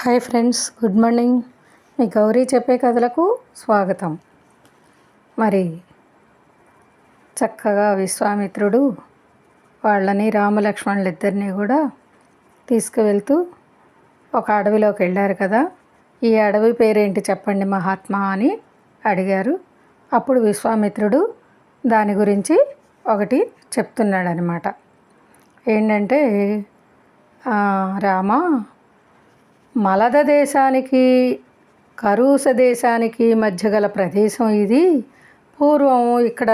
Hi friends, good morning. మీ గౌరీ చెప్పే కథలకు స్వాగతం. మరి చక్కగా విశ్వామిత్రుడు వాళ్ళని రామలక్ష్మణులిద్దరినీ కూడా తీసుకువెళ్తూ ఒక అడవిలోకి వెళ్ళారు కదా. ఈ అడవి పేరేంటి చెప్పండి మహాత్మా అని అడిగారు. అప్పుడు విశ్వామిత్రుడు దాని గురించి ఒకటి చెప్తున్నాడనమాట. ఏంటంటే, రామ, మలద దేశానికి కరూస దేశానికి మధ్య గల ప్రదేశం ఇది. పూర్వం ఇక్కడ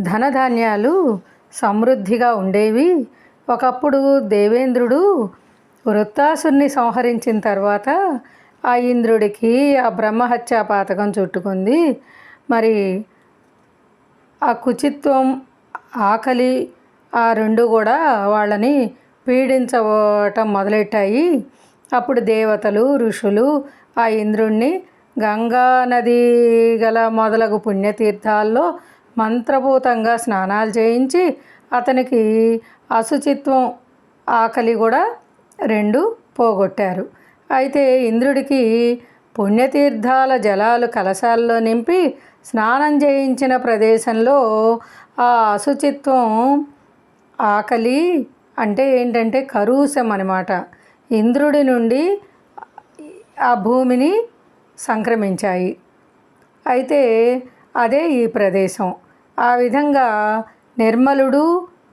ధనధాన్యాలు సమృద్ధిగా ఉండేవి. ఒకప్పుడు దేవేంద్రుడు వృత్తాసుని సంహరించిన తర్వాత ఆ ఇంద్రుడికి ఆ బ్రహ్మహత్యా పాతకం చుట్టుకుంది. మరి ఆ కుచిత్వం, ఆకలి, ఆ రెండు కూడా వాళ్ళని పీడించవటం మొదలెట్టాయి. అప్పుడు దేవతలు, ఋషులు ఆ ఇంద్రుణ్ణి గంగా నది గల మొదలగు పుణ్యతీర్థాల్లో మంత్రభూతంగా స్నానాలు చేయించి అతనికి అశుచిత్వం, ఆకలి కూడా రెండు పోగొట్టారు. అయితే ఇంద్రుడికి పుణ్యతీర్థాల జలాలు కలశాల్లో నింపి స్నానం చేయించిన ప్రదేశంలో ఆ అశుచిత్వం, ఆకలి అంటే ఏంటంటే కరూసం అన్నమాట, ఇంద్రుడి నుండి ఆ భూమిని సంక్రమించాయి. అయితే అదే ఈ ప్రదేశం. ఆ విధంగా నిర్మలుడు,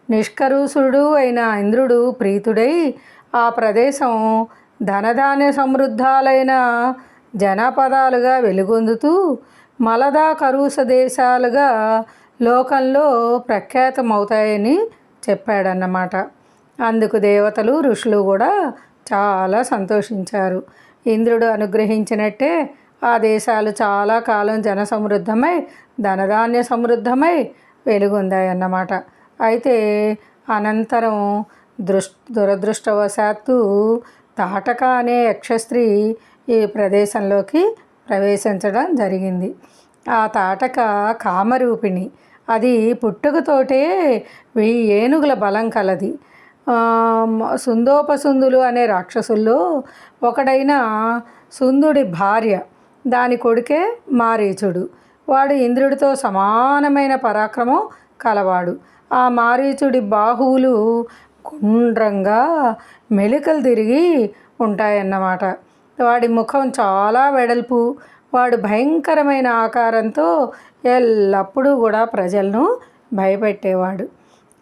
నిష్కరుషుడు అయిన ఇంద్రుడు ప్రీతుడై ఆ ప్రదేశం ధనధాన్య సమృద్ధాలైన జనపదాలుగా వెలుగొందుతూ మలదా కరూస దేశాలుగా లోకంలో ప్రఖ్యాతమవుతాయని చెప్పాడన్నమాట. అందుకు దేవతలు, ఋషులు కూడా చాలా సంతోషించారు. ఇంద్రుడు అనుగ్రహించినట్టే ఆ దేశాలు చాలా కాలం జన సమృద్ధమై ధనధాన్య సమృద్ధమై వెలుగొందాయన్నమాట. అయితే అనంతరం దురదృష్టవశాత్తు తాటక అనే యక్షస్త్రీ ఈ ప్రదేశంలోకి ప్రవేశించడం జరిగింది. ఆ తాటక కామరూపిణి. అది పుట్టుకతోటే 1000 ఏనుగుల బలం కలది. సుందోపసుందులు అనే రాక్షసుల్లో ఒకడైన సుందుడి భార్య. దాని కొడుకే మారీచుడు. వాడు ఇంద్రుడితో సమానమైన పరాక్రమం కలవాడు. ఆ మారీచుడి బాహువులు గుండ్రంగా మెలికలు తిరిగి ఉంటాయన్నమాట. వాడి ముఖం చాలా వెడల్పు. వాడు భయంకరమైన ఆకారంతో ఎల్లప్పుడూ కూడా ప్రజలను భయపెట్టేవాడు.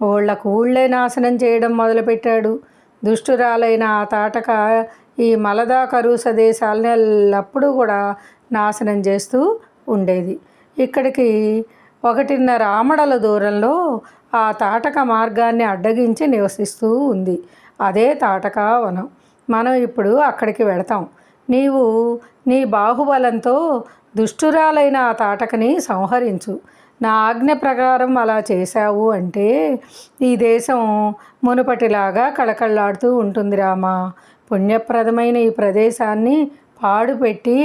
ఊళ్ళకు ఊళ్ళే నాశనం చేయడం మొదలుపెట్టాడు. దుష్టురాలైన ఆ తాటక ఈ మలదా కరూస దేశాలను ఎల్లప్పుడూ కూడా నాశనం చేస్తూ ఉండేది. ఇక్కడికి 1.5 ఆమడల దూరంలో ఆ తాటక మార్గాన్ని అడ్డగించి నివసిస్తూ ఉంది. అదే తాటక వనం. మనం ఇప్పుడు అక్కడికి వెళతాం. నీవు నీ బాహుబలంతో దుష్టురాలైన ఆ తాటకని సంహరించు. నా ఆజ్ఞ ప్రకారం అలా చేశావు అంటే ఈ దేశం మునుపటిలాగా కళకళలాడుతూ ఉంటుంది రామా. పుణ్యప్రదమైన ఈ ప్రదేశాన్ని పాడుపెట్టి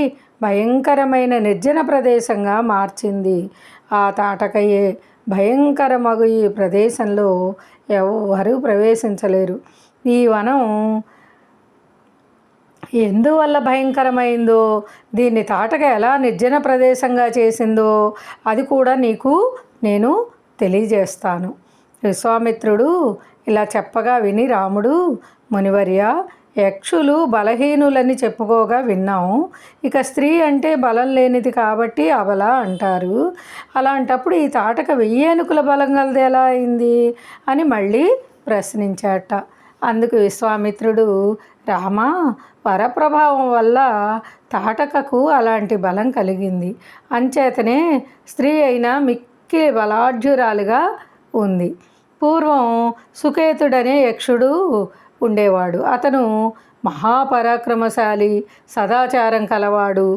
భయంకరమైన నిర్జన ప్రదేశంగా మార్చింది ఆ తాటకయే. భయంకరమగు ఈ ప్రదేశంలో ఎవరూ ప్రవేశించలేరు. ఈ వనం ఎందువల్ల భయంకరమైందో, దీన్ని తాటక ఎలా నిర్జన ప్రదేశంగా చేసిందో అది కూడా నీకు నేను తెలియజేస్తాను. విశ్వామిత్రుడు ఇలా చెప్పగా విని రాముడు, మునివర్య, యక్షులు బలహీనులని చెప్పుకోగా విన్నాము. ఇక స్త్రీ అంటే బలం లేనిది కాబట్టి అబల అంటారు. అలాంటప్పుడు ఈ తాటక 1000 ఏనుగుల బలం గలది ఎలా అయింది అని మళ్ళీ ప్రశ్నించాట. అందుకు విశ్వామిత్రుడు, రామ, వరప్రభావం వల్ల తాటకకు అలాంటి బలం కలిగింది. అంచేతనే స్త్రీ అయినా మిక్కిలి బలాఢ్యురాలుగా ఉంది. పూర్వం సుకేతుడనే యక్షుడు ఉండేవాడు. అతను మహాపరాక్రమశాలి, సదాచారం కలవాడు.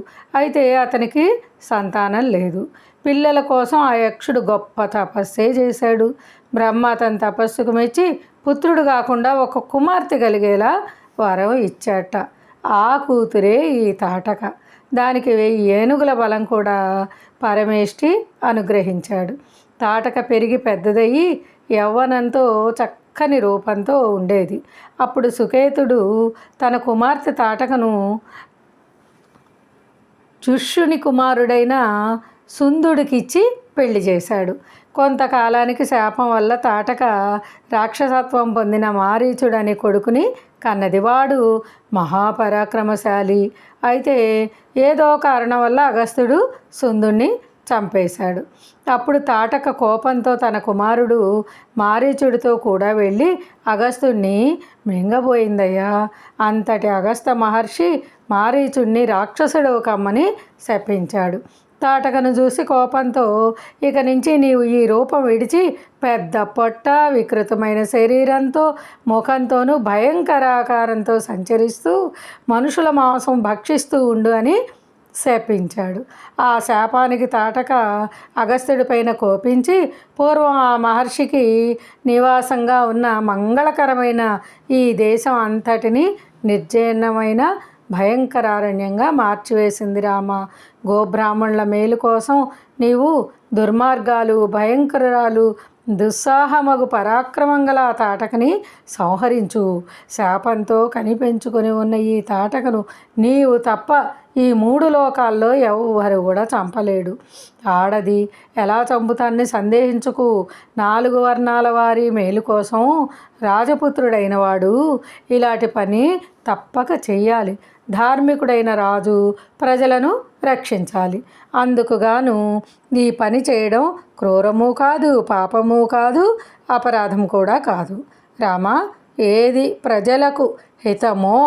అయితే అతనికి సంతానం లేదు. పిల్లల కోసం ఆ యక్షుడు గొప్ప తపస్సే చేశాడు. బ్రహ్మ అతని తపస్సుకు మెచ్చి పుత్రుడు కాకుండా ఒక కుమార్తె కలిగేలా వరం ఇచ్చాట. ఆ కూతురే ఈ తాటక. దానికి 1000 ఏనుగుల బలం కూడా పరమేష్టి అనుగ్రహించాడు. తాటక పెరిగి పెద్దదయ్యి యవ్వనంతో చక్కని రూపంతో ఉండేది. అప్పుడు సుకేతుడు తన కుమార్తె తాటకను జుష్యుని కుమారుడైన సుందుడికిచ్చి పెళ్లి చేశాడు. కొంతకాలానికి శాపం వల్ల తాటక రాక్షసత్వం పొందిన మారీచుడని కొడుకుని కన్నది. వాడు మహాపరాక్రమశాలి. అయితే ఏదో కారణం వల్ల అగస్త్యుడు సుందుణ్ణి చంపేశాడు. అప్పుడు తాటక కోపంతో తన కుమారుడు మారీచుడితో కూడా వెళ్ళి అగస్త్యుడిని మింగబోయిందయ్యా. అంతటి అగస్త మహర్షి మారీచుడిని రాక్షసుడు కమ్మని శపించాడు. తాటకను చూసి కోపంతో, ఇక నుంచి నీవు ఈ రూపం విడిచి పెద్ద పొట్ట, వికృతమైన శరీరంతో, ముఖంతోనూ భయంకరాకారంతో సంచరిస్తూ మనుషుల మాంసం భక్షిస్తూ ఉండు అని శపించాడు. ఆ శాపానికి తాటక అగస్త్యుడిపైన కోపించి పూర్వం ఆ మహర్షికి నివాసంగా ఉన్న మంగళకరమైన ఈ దేశం అంతటిని నిర్జీర్ణమైన భయంకరారణ్యంగా మార్చివేసింది. రామ, గోబ్రాహ్మణుల మేలు కోసం నీవు దుర్మార్గాలు, భయంకరాలు, దుస్సాహమగు పరాక్రమం గల ఆ తాటకని సంహరించు. శాపంతో కనిపెంచుకొని ఉన్న ఈ తాటకను నీవు తప్ప ఈ 3 లోకాల్లో ఎవరు కూడా చంపలేడు. ఆడది ఎలా చంపుతాన్ని సందేహించుకు. 4 వర్ణాల వారి మేలు కోసం రాజపుత్రుడైన వాడు ఇలాంటి పని తప్పక చెయ్యాలి. ధార్మికుడైన రాజు ప్రజలను రక్షించాలి. అందుకుగాను ఈ పని చేయడం క్రూరము కాదు, పాపము కాదు, అపరాధం కూడా కాదు. రామ, ఏది ప్రజలకు హితమో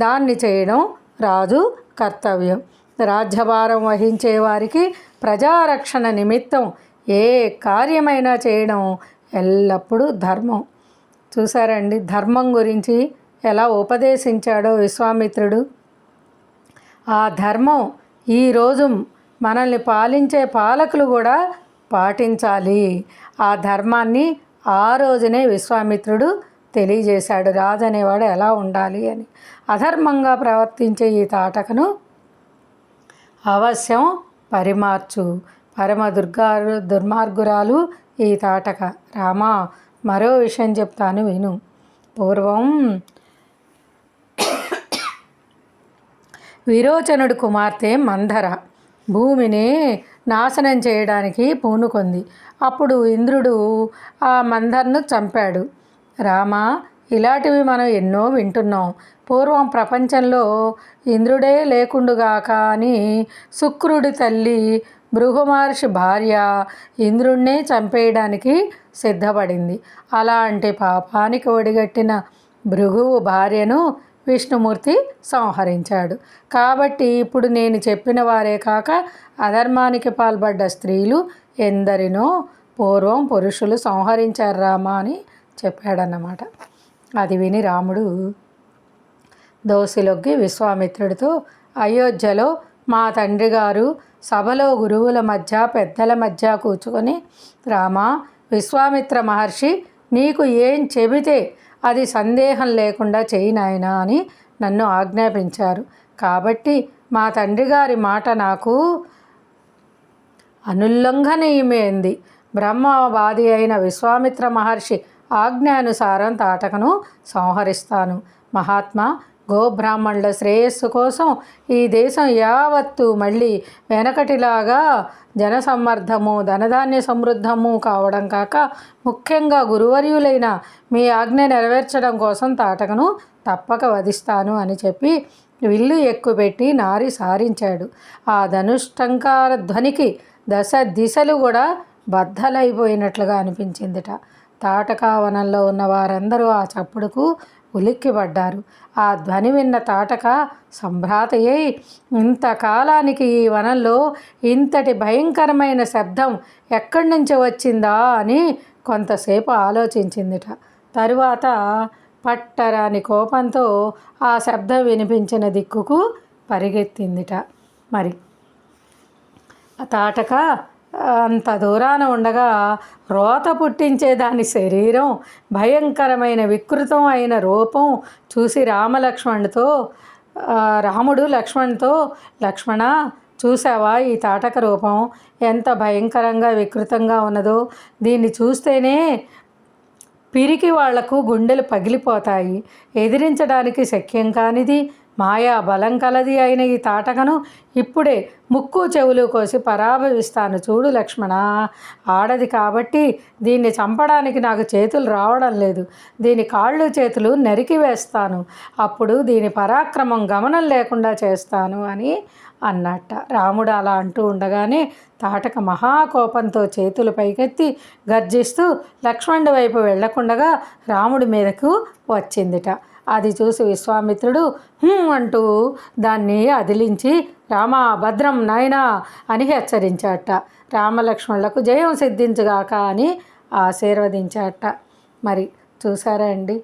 దాన్ని చేయడం రాజు కర్తవ్యం. రాజ్యభారం వహించే వారికి ప్రజారక్షణ నిమిత్తం ఏ కార్యమైనా చేయడం ఎల్లప్పుడూ ధర్మం. చూసారండి ధర్మం గురించి ఎలా ఉపదేశించాడో విశ్వామిత్రుడు. ఆ ధర్మం ఈరోజు మనల్ని పాలించే పాలకులు కూడా పాటించాలి. ఆ ధర్మాన్ని ఆ రోజునే విశ్వామిత్రుడు తెలియజేశాడు. రాజు అనేవాడు ఎలా ఉండాలి అని. అధర్మంగా ప్రవర్తించే ఈ తాటకను అవశ్యం పరిమార్చు. పరమ దుర్మార్గురాలు ఈ తాటక. రామా, మరో విషయం చెప్తాను విను. పూర్వం విరోచనుడి కుమార్తె మందర భూమిని నాశనం చేయడానికి పూనుకొంది. అప్పుడు ఇంద్రుడు ఆ మందర్ను చంపాడు. రామ, ఇలాంటివి మనం ఎన్నో వింటున్నాం. పూర్వం ప్రపంచంలో ఇంద్రుడే లేకుండుగాక అని శుక్రుడి తల్లి భృగుమహర్షి భార్య ఇంద్రుణ్ణే చంపేయడానికి సిద్ధపడింది. అలాంటి పాపానికి ఒడిగట్టిన భృగువు భార్యను విష్ణుమూర్తి సంహరించాడు. కాబట్టి ఇప్పుడు నేను చెప్పిన వారే కాక అధర్మానికి పాల్పడ్డ స్త్రీలు ఎందరినో పూర్వం పురుషులు సంహరించారు రామా అని చెప్పాడన్నమాట. అది విని రాముడు దోసిలొగ్గి విశ్వామిత్రుడితో, అయోధ్యలో మా తండ్రి గారు సభలో గురువుల మధ్య పెద్దల మధ్య కూర్చుకొని, రామా, విశ్వామిత్ర మహర్షి నీకు ఏం చెబితే అది సందేహం లేకుండా చేయి నాయనా అని నన్ను ఆజ్ఞాపించారు. కాబట్టి మా తండ్రి గారి మాట నాకు అనుల్లంఘనీయమైంది. బ్రహ్మవాది అయిన విశ్వామిత్ర మహర్షి ఆజ్ఞానుసారం తాటకను సంహరిస్తాను. మహాత్మా, గోబ్రాహ్మణుల శ్రేయస్సు కోసం ఈ దేశం యావత్తు మళ్ళీ వెనకటిలాగా జనసమ్మర్ధము, ధనధాన్య సమృద్ధము కావడం కాక ముఖ్యంగా గురువర్యులైన మీ ఆజ్ఞ నెరవేర్చడం కోసం తాటకను తప్పక వధిస్తాను అని చెప్పి విల్లు ఎక్కుపెట్టి నారి సారించాడు. ఆ ధనుష్టంకార ధ్వనికి దశ దిశలు కూడా బద్దలైపోయినట్లుగా అనిపించిందిట. తాటకావనంలో ఉన్న వారందరూ ఆ చప్పుడుకు ఉలిక్కిపడ్డారు. ఆ ధ్వని విన్న తాటక సంభ్రాతయ్యై, ఇంతకాలానికి ఈ వనంలో ఇంతటి భయంకరమైన శబ్దం ఎక్కడి నుంచి వచ్చిందా అని కొంతసేపు ఆలోచించిందిట. తరువాత పట్టరాని కోపంతో ఆ శబ్దం వినిపించిన దిక్కుకు పరిగెత్తిందిట. మరి ఆ తాటక అంత దూరాన ఉండగా రోత పుట్టించే దాని శరీరం, భయంకరమైన వికృతం అయిన రూపం చూసి రాముడు లక్ష్మణ్తో, లక్ష్మణ, చూసావా ఈ తాటక రూపం ఎంత భయంకరంగా వికృతంగా ఉన్నదో. దీన్ని చూస్తేనే పిరికి వాళ్లకు గుండెలు పగిలిపోతాయి. ఎదిరించడానికి శక్యం కానిది, మాయా బలం కలది అయిన ఈ తాటకను ఇప్పుడే ముక్కు చెవులు కోసి పరాభవిస్తాను చూడు లక్ష్మణ. ఆడది కాబట్టి దీన్ని చంపడానికి నాకు చేతులు రావడం లేదు. దీని కాళ్ళు చేతులు నరికి వేస్తాను. అప్పుడు దీని పరాక్రమం గమనం లేకుండా చేస్తాను అని అన్నట్ట. రాముడు అలా అంటూ ఉండగానే తాటక మహాకోపంతో చేతులు పైకెత్తి గర్జిస్తూ లక్ష్మణుడి వైపు వెళ్లకుండగా రాముడి మీదకు వచ్చిందిట. అది చూసి విశ్వామిత్రుడు అంటూ దాన్ని అదిలించి రామా భద్రం నాయనా అని హెచ్చరించాట. రామలక్ష్మణులకు జయం సిద్ధించుగాక అని ఆశీర్వదించాట. మరి చూసారా అండి,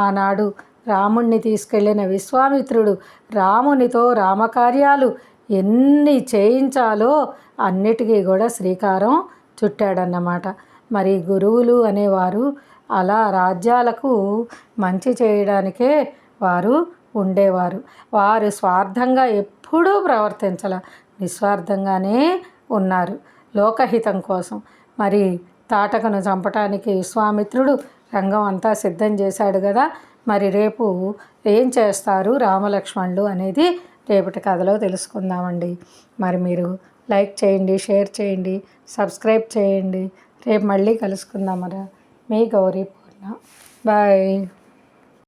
ఆనాడు రాముణ్ణి తీసుకెళ్ళిన విశ్వామిత్రుడు రామునితో రామకార్యాలు ఎన్ని చేయించాలో అన్నిటికీ కూడా శ్రీకారం చుట్టాడన్నమాట. మరి గురువులు అనేవారు అలా రాజ్యాలకు మంచి చేయడానికే వారు ఉండేవారు. వారు స్వార్థంగా ఎప్పుడూ ప్రవర్తించాల, నిస్వార్థంగానే ఉన్నారు లోకహితం కోసం. మరి తాటకను చంపటానికి విశ్వామిత్రుడు రంగం అంతా సిద్ధం చేశాడు కదా. మరి రేపు ఏం చేస్తారు రామలక్ష్మణులు అనేది రేపటి కథలో తెలుసుకుందామండి. మరి మీరు లైక్ చేయండి, షేర్ చేయండి, సబ్స్క్రైబ్ చేయండి. రేపు మళ్ళీ కలుసుకుందామరా. మీ గౌరీ పూర్ణ. బాయ్.